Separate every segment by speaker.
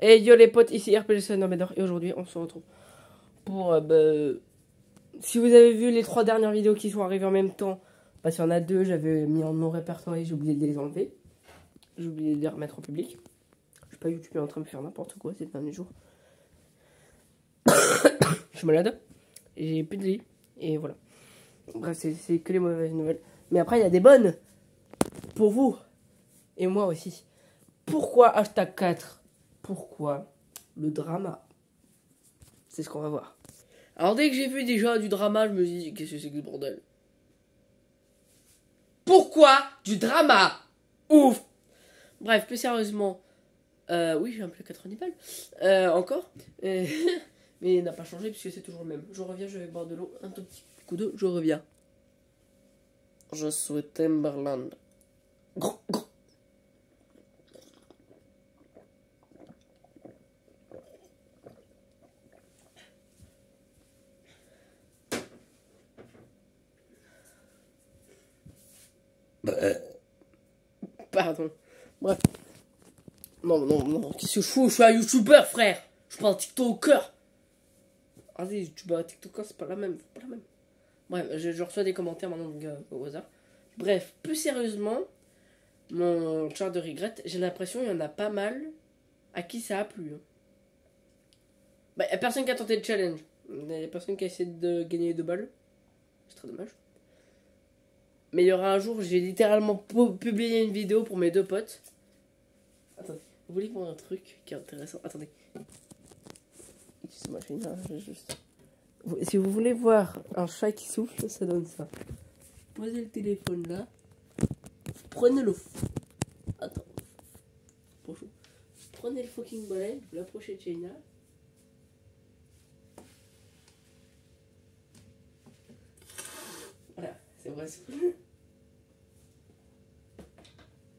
Speaker 1: Et yo les potes, ici RPG Sonomedor et aujourd'hui on se retrouve pour... si vous avez vu les 3 dernières vidéos qui sont arrivées en même temps, parce qu'il y en a 2, j'avais mis en non répertorié, j'ai oublié de les enlever. J'ai oublié de les remettre en public. Je suis pas YouTube en train de faire n'importe quoi ces derniers jours. Je suis malade, j'ai plus de lit, et voilà. Bref, c'est que les mauvaises nouvelles. Mais après il y a des bonnes, pour vous, et moi aussi. Pourquoi hashtag 4? Pourquoi le drama? C'est ce qu'on va voir. Alors dès que j'ai vu déjà du drama, je me suis dit, qu'est-ce que c'est que ce bordel? Pourquoi du drama? Ouf. Bref, plus sérieusement, oui, j'ai un peu 90 balles. Encore. Mais il n'a pas changé puisque c'est toujours le même. Je reviens, je vais boire de l'eau, un tout petit coup d'eau, je reviens. Je suis Timberland. Gros. Pardon. Bref. Non. Qu'est-ce que je fous? Je suis un youtubeur, frère. Je suis pas un tiktoker. Vas-y, youtubeur et tiktoker, c'est pas la même. Bref, je reçois des commentaires maintenant de gars au hasard. Bref, plus sérieusement, mon char de regret, j'ai l'impression qu'il y en a pas mal à qui ça a plu. Bah, y a personne qui a tenté le challenge. Y a personne qui a essayé de gagner 2 balles. C'est très dommage. Mais il y aura un jour, j'ai littéralement publié une vidéo pour mes 2 potes. Attendez, vous voulez voir un truc qui est intéressant? Attendez. Excusez-moi, je juste... Si vous voulez voir un chat qui souffle, ça donne ça. Posez le téléphone là. Prenez le... Attends. Bonjour. Prenez le fucking balai, vous l'approchez de China. Voilà, c'est vrai.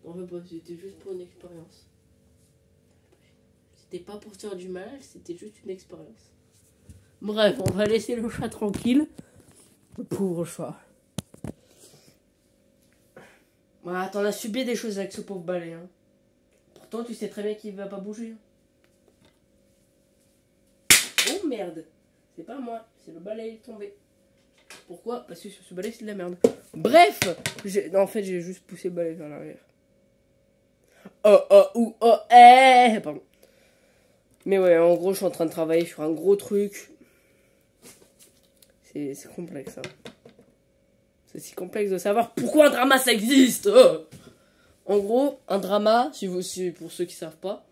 Speaker 1: On veut pas, c'était juste pour une expérience. C'était pas pour faire du mal, c'était juste une expérience. Bref, on va laisser le chat tranquille. Le pauvre chat. Voilà, t'en as subi des choses avec ce pauvre balai. Hein. Pourtant, tu sais très bien qu'il va pas bouger. Oh merde! C'est pas moi, c'est le balai qui est tombé. Pourquoi? Parce que sur ce balai, c'est de la merde. Bref! En fait, j'ai juste poussé le balai vers l'arrière. Pardon. Mais ouais, en gros, je suis en train de travailler sur un gros truc. C'est complexe, hein. C'est si complexe de savoir pourquoi un drama ça existe. En gros, un drama, pour ceux qui savent pas,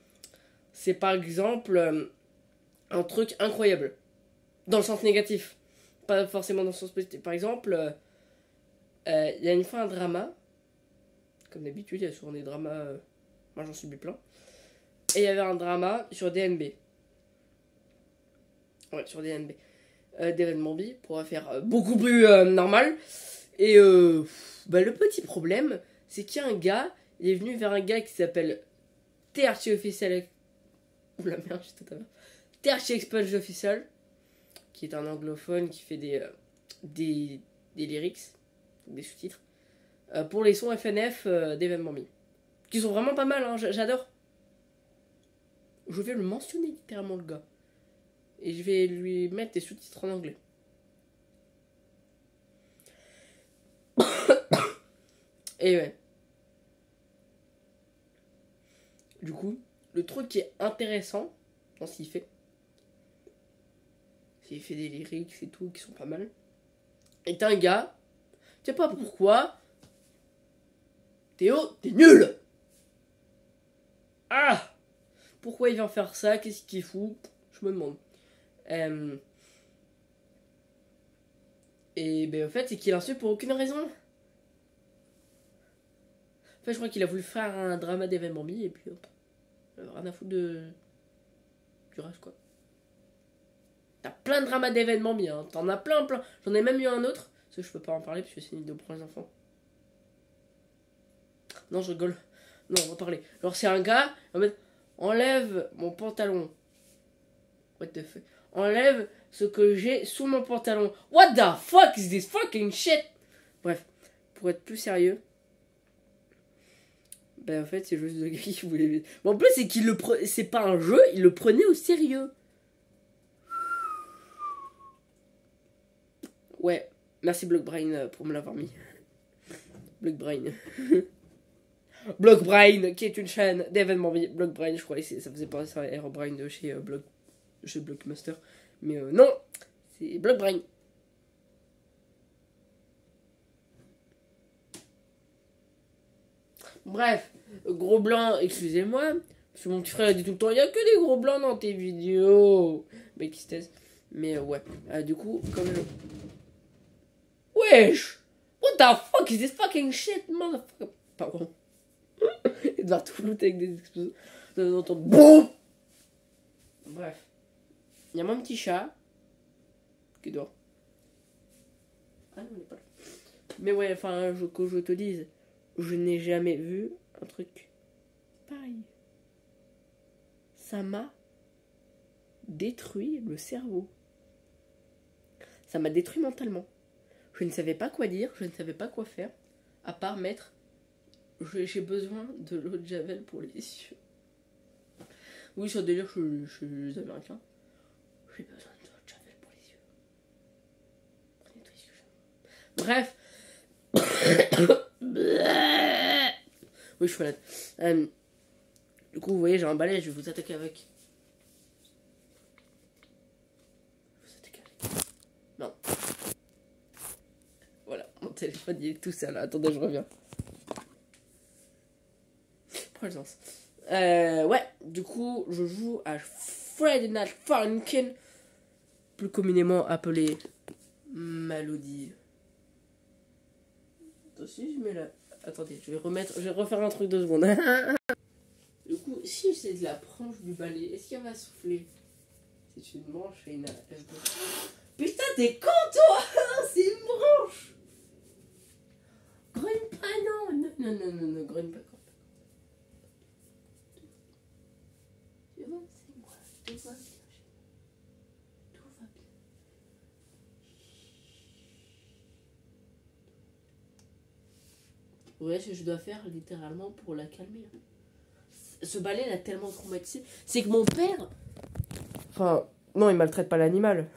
Speaker 1: c'est par exemple un truc incroyable. Dans le sens négatif. Pas forcément dans le sens positif. Par exemple, il y a une fois un drama. Comme d'habitude, il y a souvent des dramas. Moi, j'en subis plein. Et il y avait un drama sur DNB. Ouais, sur DNB. D'événement B, pour faire beaucoup plus normal. Et le petit problème, c'est qu'il y a un gars, il est venu vers un gars qui s'appelle TRC Official. Oula merde, j'étais tout à l'heure. TRC Expunge Official, qui est un anglophone qui fait des lyrics, des sous-titres, pour les sons FNF d'événement B. Qui sont vraiment pas mal, hein, j'adore. Je vais le mentionner littéralement, le gars. Et je vais lui mettre des sous-titres en anglais. Et ouais. Du coup, le truc qui est intéressant dans ce qu'il fait, c'est qu'il fait des lyrics et tout qui sont pas mal. Et un gars, tu sais pas pourquoi, Théo, t'es nul! Ah! Pourquoi il vient faire ça? Qu'est-ce qu'il fout? Je me demande. Et ben en fait, c'est qu'il insulte pour aucune raison. En fait, je crois qu'il a voulu faire un drama d'événement B et puis hop. Rien à foutre du reste, quoi. T'as plein de dramas d'événements B, hein. T'en as plein. J'en ai même eu un autre. Parce que je peux pas en parler parce que c'est une vidéo pour les enfants. Non, je rigole. Non, on va parler. Alors, c'est un gars, en mode, enlève mon pantalon. What the fuck? Enlève ce que j'ai sous mon pantalon. What the fuck is this fucking shit? Bref, pour être plus sérieux, Ben en fait, c'est juste le gars qui voulait. Mais en plus, c'est qu'il c'est pas un jeu, il le prenait au sérieux. Ouais, merci Blockbrain pour me l'avoir mis. Blockbrain. Blockbrain, qui est une chaîne d'événements. Blockbrain, je crois, ça faisait pas ça, Aerobrain de chez Blockmaster. Mais non, c'est Blockbrain. Bref, gros blanc, excusez-moi. Parce que mon petit frère dit tout le temps, il y a que des gros blancs dans tes vidéos. Mec qui se taise. Mais ouais, du coup, comme je... Wesh! What the fuck is this fucking shit, motherfucker? Pardon. Il doit tout flouter avec des explosions. Vous entendre BOUM! Bref. Il y a mon petit chat qui dort. Ah non, il est pas là. Mais ouais, enfin, que je te dise, je n'ai jamais vu un truc pareil. Ça m'a détruit le cerveau. Ça m'a détruit mentalement. Je ne savais pas quoi dire, je ne savais pas quoi faire, à part mettre j'ai besoin de l'eau de Javel pour les yeux. Oui, sur délire, je suis américain. J'ai besoin de l'eau de Javel pour les yeux. Prenez tout ce que je... Oui, je suis malade. Du coup, vous voyez, j'ai un balai, je vais vous attaquer avec. Non. Voilà, mon téléphone il est tout seul. Attendez, je reviens. Présence. Ouais, du coup, je joue à Friday Night Funkin', plus communément appelé Malody. Attends, si je mets la... Attendez, je vais refaire un truc 2 secondes. Du coup, si c'est de la branche du balai, est-ce qu'elle va souffler? C'est une branche et une... Putain, t'es con, toi! C'est une branche! Grogne pas, non, grogne pas. C'est moi, tout va bien. Tout va bien. Ouais, je dois faire littéralement pour la calmer. Ce balai l'a tellement traumatisé. C'est que mon père... Enfin, non, il maltraite pas l'animal.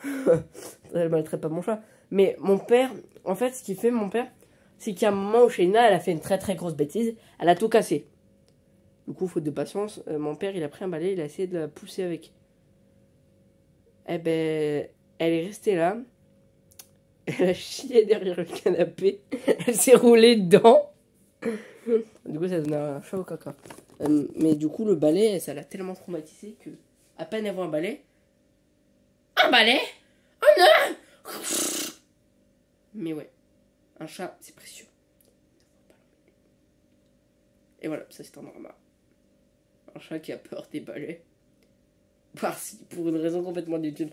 Speaker 1: Il maltraite pas mon chat. Mais mon père, en fait, ce qu'il fait, mon père, c'est qu'à un moment où Shayna, elle a fait une très très grosse bêtise. Elle a tout cassé. Du coup, faute de patience, mon père, il a pris un balai, il a essayé de la pousser avec. Eh ben, elle est restée là. Elle a chié derrière le canapé. Elle s'est roulée dedans. Du coup, ça donne un chat au caca. Mais du coup, le balai, ça l'a tellement traumatisé que, à peine avoir un balai. Un balai? Oh non! Mais ouais, un chat, c'est précieux. Et voilà, ça c'est un drama. Un chat qui a peur des balais. Pour une raison complètement inutile.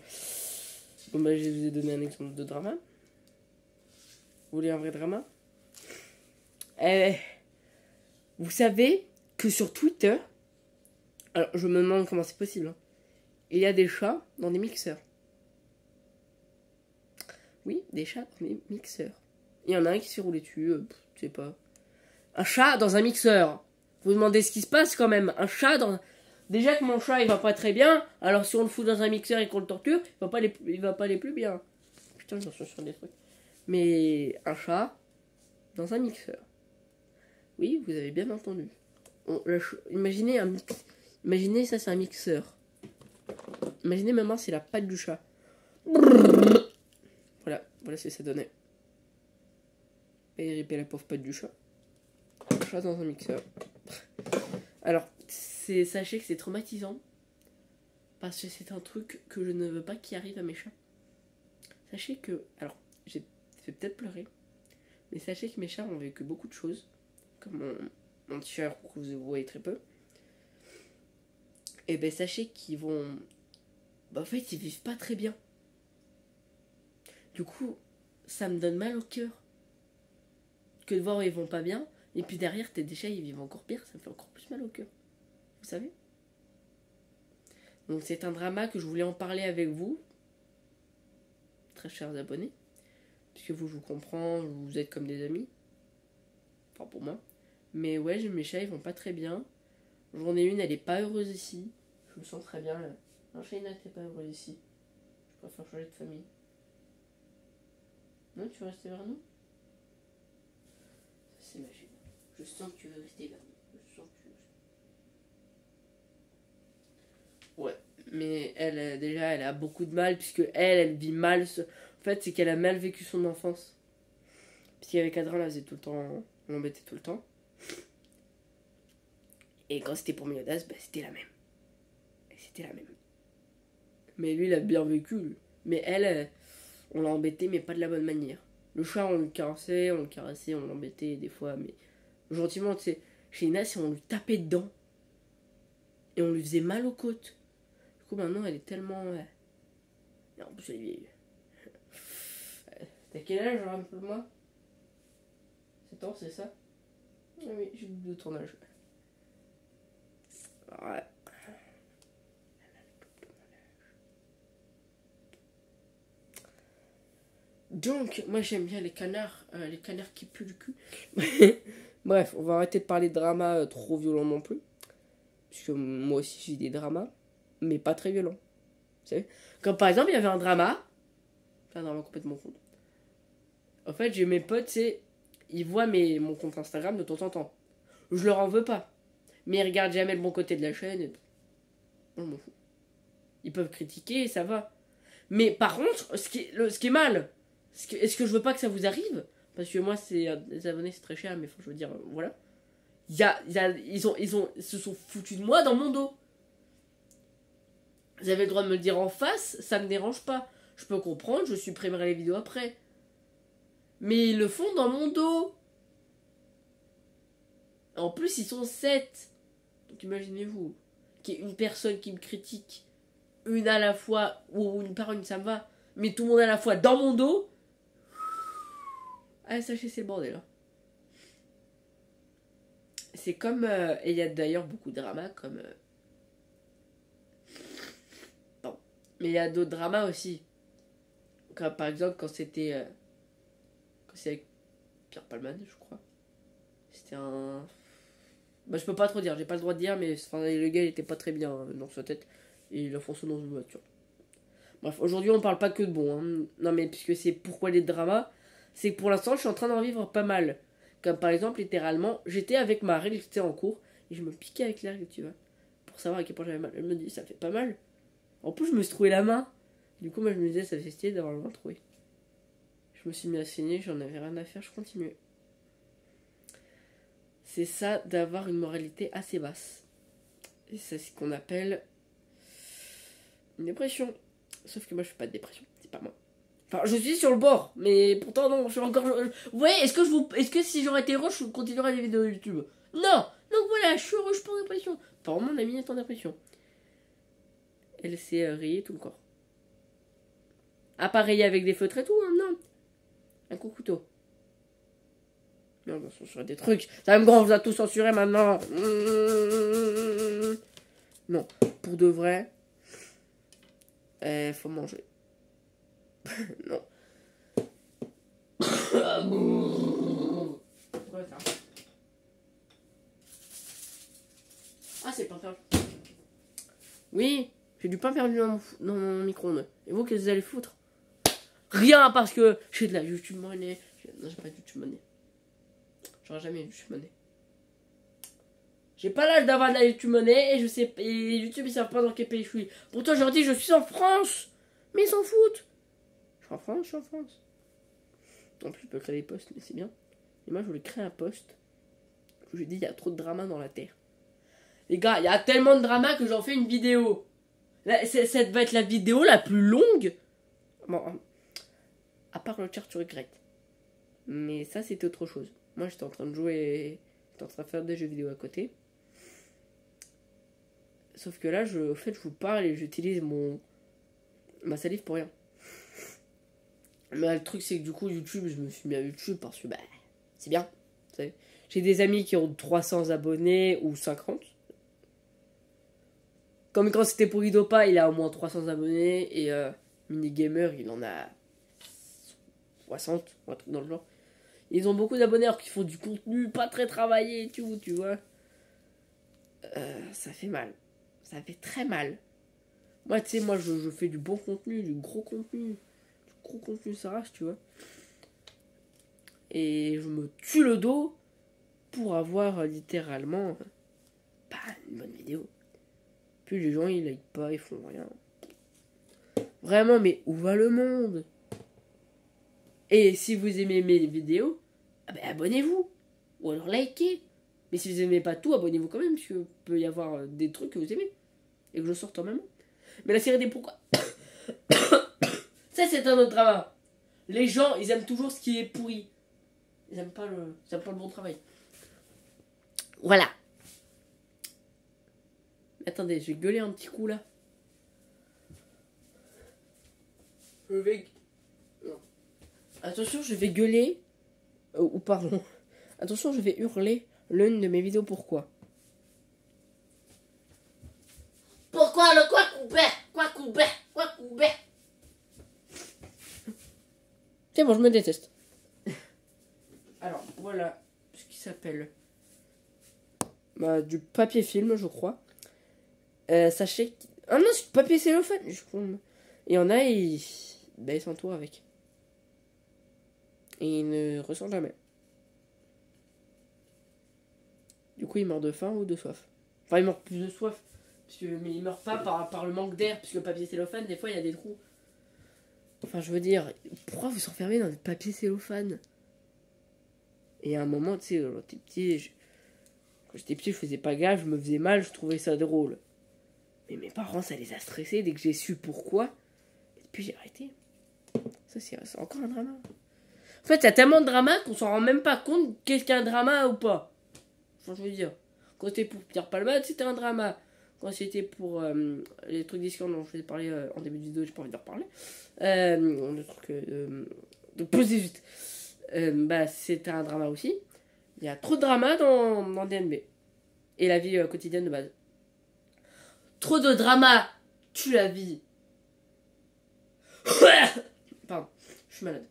Speaker 1: Bon bah, je vous ai donné un exemple de drama. Vous voulez un vrai drama? Vous savez que sur Twitter, alors je me demande comment c'est possible, hein, il y a des chats dans des mixeurs. Oui, des chats dans des mixeurs. Il y en a un qui s'est roulé dessus, je sais pas. Un chat dans un mixeur. Vous demandez ce qui se passe quand même. Un chat dans... Déjà que mon chat il va pas très bien, alors si on le fout dans un mixeur et qu'on le torture, il va pas aller plus bien. Putain, j'en suis sur des trucs. Mais un chat dans un mixeur. Oui, vous avez bien entendu. Imaginez Imaginez ça, c'est un mixeur. Imaginez maintenant c'est la patte du chat. Voilà ce que ça donnait. Et ripé la pauvre patte du chat. Un chat dans un mixeur. Alors, sachez que c'est traumatisant. Parce que c'est un truc que je ne veux pas qu'il arrive à mes chats. Sachez que... Alors, je vais peut-être pleurer. Mais sachez que mes chats ont vécu beaucoup de choses. Comme mon petit chat que vous voyez très peu. Et ben sachez qu'ils vont... en fait, ils vivent pas très bien. Du coup, ça me donne mal au cœur. Que de voir où ils vont pas bien. Et puis derrière, tes chats, ils vivent encore pire. Ça me fait encore plus mal au cœur. Vous savez? Donc c'est un drama que je voulais en parler avec vous. Très chers abonnés. Puisque vous, je vous comprends. Vous êtes comme des amis. Enfin, pour moi. Mais ouais, mes chats, ils vont pas très bien. J'en ai une, elle est pas heureuse ici. Je me sens très bien là. Non, Shaina, t'es pas heureuse ici. Je préfère changer de famille. Non, tu veux rester vers nous? C'est magique. Je sens que tu veux rester vers nous. Je sens que tu veux... Ouais, mais elle, déjà, elle a beaucoup de mal, puisque elle vit mal. En fait, c'est qu'elle a mal vécu son enfance. Parce qu'avec Adrien, elle faisait tout le temps... On l'embêtait tout le temps. Et quand c'était pour Méliodas, bah, c'était la même. C'était la même. Mais lui, il a bien vécu. Lui. Mais elle, on l'a embêté, mais pas de la bonne manière. Le chat, on le caressait, on l'embêtait des fois, mais gentiment, tu sais. Chez Ina, on lui tapait dedans. Et on lui faisait mal aux côtes. Du coup, maintenant, elle est tellement... Et en plus, elle est vieille. T'as quel âge, un peu moins 7 ans, c'est ça? Ah oui, j'ai de ton âge. Ouais. Donc, moi j'aime bien les canards qui puent le cul. Bref, on va arrêter de parler de drama trop violent non plus. Parce que moi aussi j'ai des dramas, mais pas très violents. Vous savez? Comme par exemple, il y avait un drama complètement con. En fait, j'ai mes potes, c'est ils voient mon compte Instagram de temps en temps. Je leur en veux pas. Mais ils regardent jamais le bon côté de la chaîne. Et... je m'en fous. Ils peuvent critiquer et ça va. Mais par contre, ce qui est mal, est-ce que je veux pas que ça vous arrive? Parce que moi, les abonnés, c'est très cher, mais je veux dire, voilà. Ils se sont foutus de moi dans mon dos. Vous avez le droit de me le dire en face, ça me dérange pas. Je peux comprendre, je supprimerai les vidéos après. Mais ils le font dans mon dos. En plus, ils sont 7. Donc imaginez-vous, qu'il y ait une personne qui me critique, une à la fois, ou une par une, ça me va. Mais tout le monde à la fois dans mon dos. Ah, sachez, c'est le bordel. Hein. C'est comme... et il y a d'ailleurs beaucoup de dramas comme... Bon. Mais il y a d'autres dramas aussi. Comme par exemple quand c'était... quand c'est avec Pierre Palmade, je crois. C'était un... Bah je peux pas trop dire, j'ai pas le droit de dire, mais enfin, le gars il était pas très bien dans sa tête. Et il a foncé dans une voiture. Bref, aujourd'hui on parle pas que de bon. Hein. Non mais puisque c'est pourquoi les dramas, c'est que pour l'instant je suis en train d'en vivre pas mal. Comme par exemple, littéralement, j'étais avec ma règle qui était en cours, et je me piquais avec la règle, tu vois. Pour savoir à quel point j'avais mal. Elle me dit, ça fait pas mal. En plus, je me suis trouvé la main. Du coup, moi je me disais, ça fait stylé d'avoir la main trouée. Je me suis mis à saigner, j'en avais rien à faire, je continuais. C'est ça d'avoir une moralité assez basse. Et c'est ce qu'on appelle une dépression. Sauf que moi je fais pas de dépression, c'est pas moi. Enfin, je suis sur le bord, mais pourtant non, je suis encore... Ouais, est-ce que si j'aurais été heureux, je continuerais les vidéos YouTube? Non. Donc voilà, je suis heureux, je suis pas en dépression. Par mon ami est en dépression. Elle s'est rayée tout le corps. Appareillé avec des feutres et tout, hein, non. Un coup couteau. Non, on va censurer des trucs. Ça me gonfle, on va tout censurer maintenant. Non, pour de vrai, faut manger. Non. Pourquoi ça? Ah, c'est pas grave. Oui, j'ai du pain perdu dans mon micro-ondes. Et vous, qu'est-ce que vous allez foutre? Rien, parce que j'ai de la YouTube money. Non, j'ai pas de YouTube money. J'aurai jamais YouTube money. J'ai pas l'âge d'avoir de la YouTube money et je sais et YouTube ils savent pas dans quel pays je suis. Pourtant je leur dis je suis en France. Mais ils s'en foutent. Je suis en France, je suis en France. En plus je peux créer des posts, mais c'est bien. Et moi je voulais créer un post où je dis il y a trop de drama dans la terre. Les gars, il y a tellement de drama que j'en fais une vidéo. Là, ça va être la vidéo la plus longue. Bon, à part le chat, tu regrettes. Mais ça c'était autre chose. Moi j'étais en train de jouer, j'étais en train de faire des jeux vidéo à côté. Sauf que là, je vous parle et j'utilise ma salive pour rien. Mais le truc, c'est que du coup, YouTube, je me suis mis à YouTube parce que, c'est bien. Vous savez. J'ai des amis qui ont 300 abonnés ou 50. Comme quand c'était pour Idopa, il a au moins 300 abonnés. Et Minigamer, il en a 60, ou un truc dans le genre. Ils ont beaucoup d'abonnés alors qu'ils font du contenu pas très travaillé et tout, tu vois. Ça fait mal. Ça fait très mal. Moi, tu sais, moi, je fais du bon contenu, du gros contenu. Du gros contenu, ça rage, tu vois. Et je me tue le dos pour avoir littéralement pas une bonne vidéo. Puis les gens, ils like pas, ils font rien. Vraiment, mais où va le monde? Et si vous aimez mes vidéos, ah ben, abonnez-vous. Ou alors likez. Mais si vous aimez pas tout, abonnez-vous quand même, parce qu'il peut y avoir des trucs que vous aimez. Et que je sorte en même temps. Mais la série des pourquoi. Ça, c'est un autre drama. Les gens, ils aiment toujours ce qui est pourri. Ils aiment pas le bon travail. Voilà. Attendez, je vais gueuler un petit coup là. Je vais... Attention, je vais gueuler. Ou pardon. Attention, je vais hurler l'une de mes vidéos pourquoi. Pourquoi le quoi coupé. C'est bon, je me déteste. Alors, voilà ce qui s'appelle du papier film, je crois. Sachez que... Ah non, c'est du papier cellophane. Et il y en a, ils s'entourent avec. Et ils ne ressortent jamais. Du coup, ils meurent de faim ou de soif. Enfin, ils meurent plus de soif. Mais ils meurent pas par le manque d'air, puisque le papier cellophane, des fois, il y a des trous. Enfin, je veux dire, pourquoi vous s'enfermez dans le papier cellophane? Et à un moment, tu sais, quand j'étais petit, je faisais pas gaffe, je me faisais mal, je trouvais ça drôle. Mais mes parents, ça les a stressés dès que j'ai su pourquoi. Et puis j'ai arrêté. Ça, c'est encore un drama. En fait, il y a tellement de drama qu'on s'en rend même pas compte qu'est-ce qu'un drama ou pas. Enfin, je veux dire, quand c'était pour Pierre Palmade, c'était un drama. Quand c'était pour les trucs discordants dont je vous ai parlé en début de vidéo, j'ai pas envie de reparler. Le truc de plus 18. C'était un drama aussi. Il y a trop de drama dans DNB. Et la vie quotidienne de base. Trop de drama tue la vie. Pardon, je suis malade.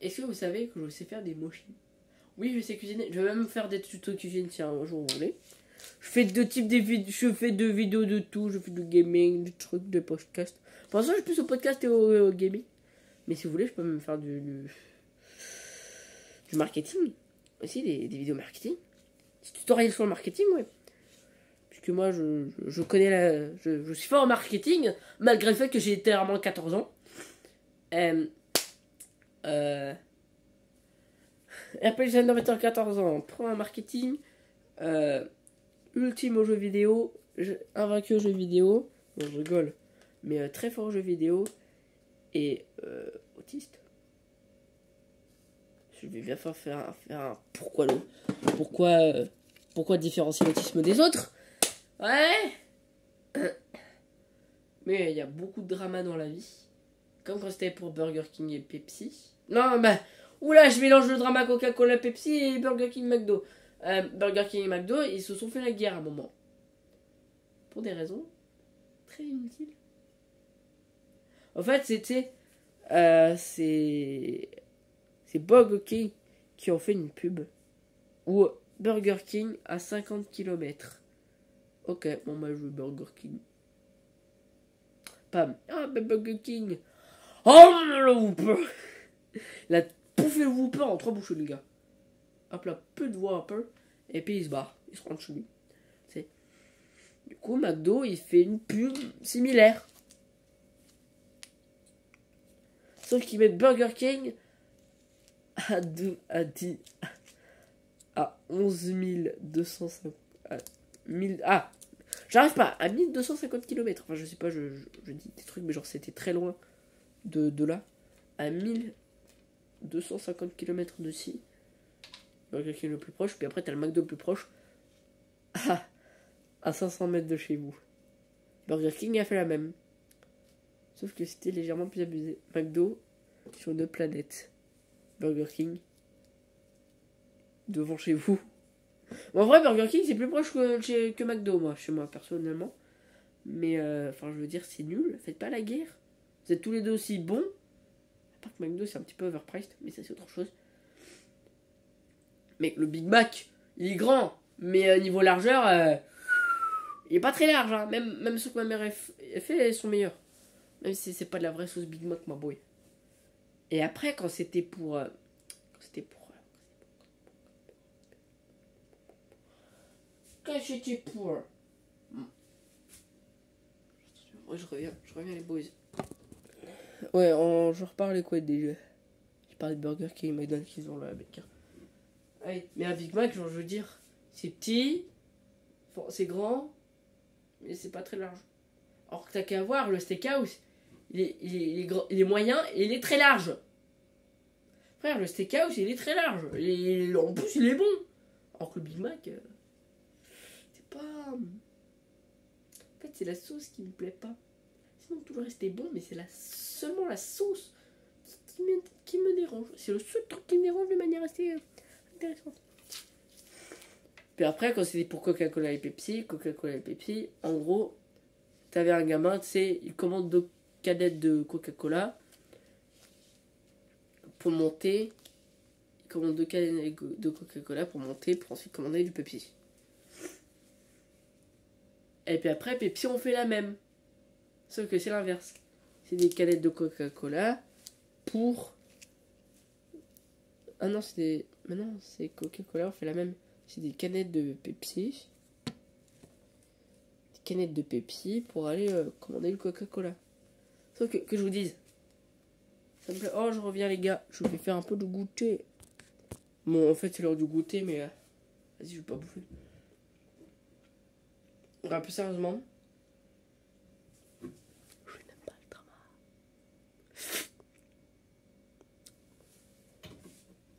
Speaker 1: Est-ce que vous savez que je sais faire des mochis? Oui, je sais cuisiner. Je vais même faire des tutos cuisine si un jour vous voulez. Je fais je fais de vidéos de tout. Je fais du gaming, du truc, de podcast. Pour l'instant, je suis plus au podcast et au gaming. Mais si vous voulez, je peux même faire du marketing. Aussi, des vidéos marketing. Des tutoriels sur le marketing, ouais. Puisque moi, je connais je suis fort en marketing, malgré le fait que j'ai littéralement 14 ans. RP Générateur 14 ans, pro en marketing, ultime aux jeux vidéo, invaincu aux jeux vidéo, bon, je rigole, mais très fort aux jeux vidéo, et autiste. Je vais bien faire un pourquoi différencier l'autisme des autres. Ouais. Mais il y a beaucoup de drama dans la vie. Comme quand c'était pour Burger King et Pepsi. Non, oula, je mélange le drama Coca-Cola, Pepsi et Burger King, McDo. Burger King et McDo, ils se sont fait la guerre à un moment. Pour des raisons très inutiles. En fait, c'était... c'est Burger King qui ont fait une pub où Burger King à 50 km. Ok, bon je veux Burger King. Pam. Ah, Burger King. Oh, le Whopper. Il a bouffé le Whopper en 3 bouchées, le gars. Hop là, peu de Whopper. Et puis il se barre. Il se rentre chez lui. Du coup, McDo, il fait une pub similaire. Sauf qu'ils mettent Burger King à 11 250. J'arrive pas, à 1250 km. Enfin, je sais pas, je dis des trucs, mais genre c'était très loin de là. À 1250 km de ci. Burger King le plus proche, puis après t'as le McDo le plus proche. À 500 mètres de chez vous. Burger King a fait la même. Sauf que c'était légèrement plus abusé. McDo sur une autre planète. Burger King devant chez vous. Bon, en vrai, Burger King c'est plus proche que McDo, moi, chez moi, personnellement. Mais, je veux dire, c'est nul. Faites pas la guerre. Vous êtes tous les deux aussi bons. part que McDo, c'est un petit peu overpriced, mais ça, c'est autre chose. Mais le Big Mac, il est grand, mais niveau largeur, il est pas très large. Hein. Même ceux que ma mère a fait, sont meilleurs. Même si c'est pas de la vraie sauce Big Mac, ma boy. Et après, quand c'était pour... Quand c'était pour... Ouais, je reviens les boys. Ouais, je reparlais quoi déjà? Je parlais de Burger King, McDonald's, qu'ils ont là avec. Ouais, mais un Big Mac, genre, je veux dire, c'est petit, c'est grand, mais c'est pas très large. Alors que t'as qu'à voir, le steakhouse, il est moyen et il est très large. Frère, le steakhouse, il est très large. En plus, il est bon. Alors que le Big Mac, c'est pas... En fait, c'est la sauce qui me plaît pas. Sinon, tout le reste est bon, mais c'est seulement la sauce qui me dérange. C'est le seul truc qui me dérange de manière assez intéressante. Puis après, quand c'était pour Coca-Cola et Pepsi, en gros, t'avais un gamin, tu sais, il commande 2 canettes de Coca-Cola pour monter. Il commande 2 canettes de Coca-Cola pour monter, pour ensuite commander du Pepsi. Et puis après, Pepsi, on fait la même. Sauf que c'est l'inverse. C'est des canettes de Coca-Cola pour... Ah non, c'est Coca-Cola, on fait la même. C'est des canettes de Pepsi. Des canettes de Pepsi pour aller commander le Coca-Cola. Sauf que je vous dise. Ça me plaît. Oh, je reviens les gars. Je vais faire un peu de goûter. Bon, en fait, c'est l'heure du goûter, mais... vas-y, je vais pas bouffer. Un peu sérieusement. Je n'aime pas le drama.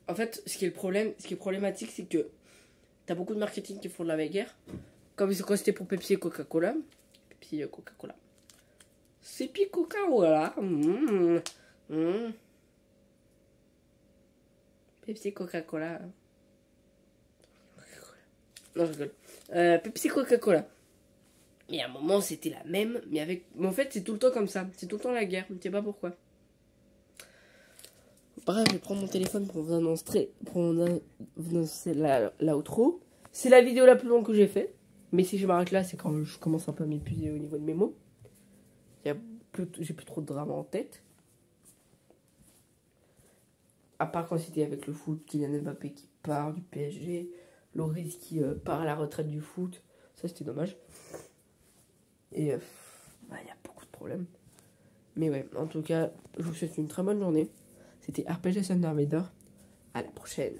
Speaker 1: En fait, ce qui est problématique, c'est que t'as beaucoup de marketing qui font de la guerre. Comme quand c'était pour Pepsi et Coca-Cola. Pepsi et Coca-Cola. C'est puis Coca-Cola. Pepsi Coca-Cola. Non, je rigole. Pepsi Coca-Cola. Et à un moment, c'était la même. Mais en fait, c'est tout le temps comme ça. C'est tout le temps la guerre. Je ne sais pas pourquoi. Bref, je vais prendre mon téléphone pour vous annoncer l'outro. C'est la vidéo la plus longue que j'ai fait. Mais si je m'arrête là, c'est quand je commence un peu à m'épuiser au niveau de mes mots. J'ai plus trop de drama en tête. À part quand c'était avec le foot, Kylian Mbappé qui part du PSG, Loris qui part à la retraite du foot. Ça, c'était dommage. Et il y a beaucoup de problèmes. Mais ouais, en tout cas, je vous souhaite une très bonne journée. C'était RPG Thunder Vader. À la prochaine.